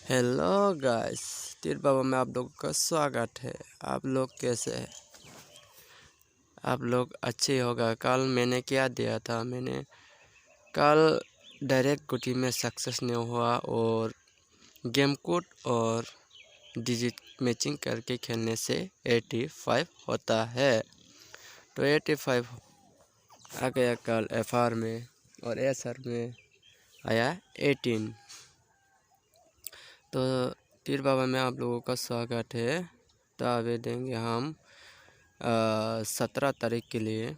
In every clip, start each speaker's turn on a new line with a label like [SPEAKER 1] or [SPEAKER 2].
[SPEAKER 1] Hello guys, तीर बाबा में आप लोगों का स्वागत है। आप लोग कैसे हैं? आप लोग अच्छे होगा। कल मैंने क्या दिया था, मैंने कल डायरेक्ट गुटी में सक्सेस नहीं हुआ और गेम कोड और डिजिट मैचिंग करके खेलने से 85 होता है। तो 85 आ गया कल FR में और SR में आया 18। तो तीर बाबा में आप लोगों का स्वागत है। तो अभी देंगे हम 17 तारीख के लिए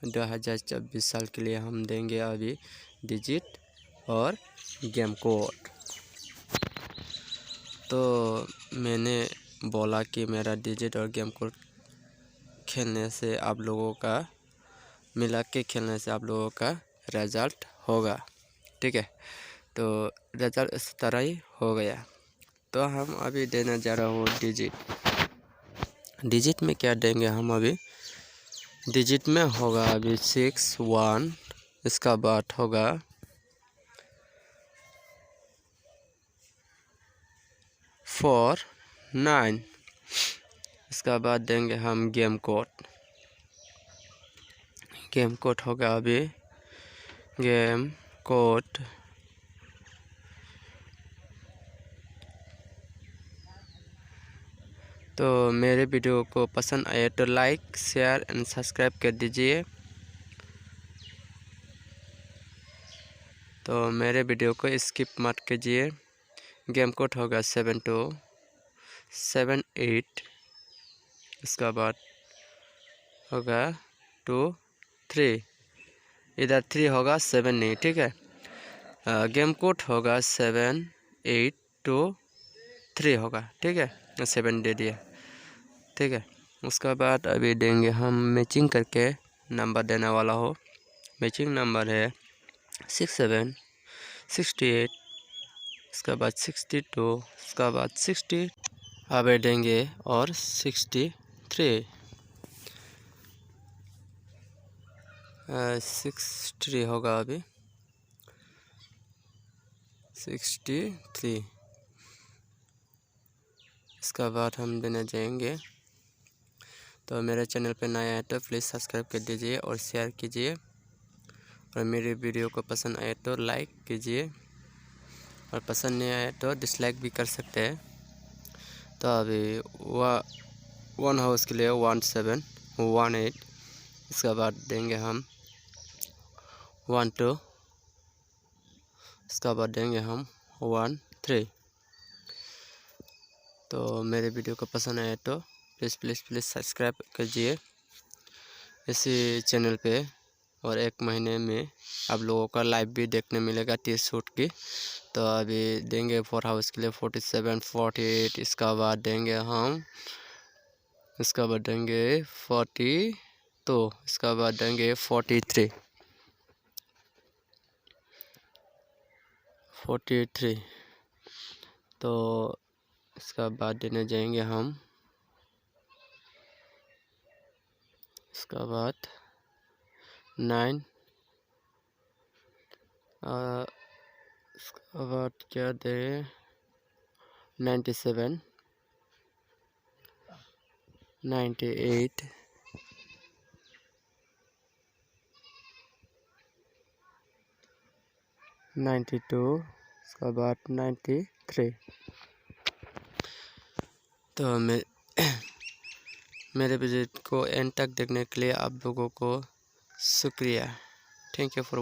[SPEAKER 1] 2024 साल के लिए हम देंगे अभी डिजिट और गेम कोड। तो मैंने बोला कि मेरा डिजिट और गेम कोड खेलने से आप लोगों का मिला के खेलने से आप लोगों का रिज़ल्ट होगा, ठीक है। तो रिज़ल्ट इस तरह ही हो गया। तो हम अभी देने जा रहा हूँ डिजिट में क्या देंगे हम अभी। डिजिट में होगा अभी 6 1, इसका बाद होगा 4 9, इसका बाद देंगे हम गेम कोड। गेम कोड होगा अभी गेम कोड तो मेरे वीडियो को पसंद आए तो लाइक शेयर एंड सब्सक्राइब कर दीजिए। तो मेरे वीडियो को स्किप मत कीजिए। गेम कोड होगा 72 78, इसका बाद होगा 2 3, इधर 3 होगा 7 नहीं, ठीक है। गेम कोड होगा 7 8 2 3 होगा, ठीक है। 7 दे दिया, ठीक है। उसका बाद अभी देंगे हम मैचिंग करके नंबर देने वाला हो। मैचिंग नंबर है 67 68, इसका बाद 62, इसका बाद 60 अभी देंगे और 63 63 होगा अभी 63, इसका बाद हम देने जाएंगे। तो मेरे चैनल पे नया है तो प्लीज़ सब्सक्राइब कर दीजिए और शेयर कीजिए, और मेरे वीडियो को पसंद आए तो लाइक कीजिए, और पसंद नहीं आए तो डिसलाइक भी कर सकते हैं। तो अभी 1 हाउस के लिए 17 18, इसका बाद देंगे हम 12, इसका बाद देंगे हम 13। तो मेरे वीडियो को पसंद आए तो प्लीज़ सब्सक्राइब कीजिए इसी चैनल पे, और 1 महीने में आप लोगों का लाइव भी देखने मिलेगा 30 शूट की। तो अभी देंगे 4 हाउस के लिए 47 48, इसका बाद देंगे हम, इसका बाद देंगे 40, तो इसका बाद देंगे 43 तो इसका बाद देने जाएंगे हम, इसका बाद 9, इसका बाद क्या दे 97 98 92, इसका बाद 93। तो मेरे वीडियो को एंड तक देखने के लिए आप लोगों को शुक्रिया। Thank you for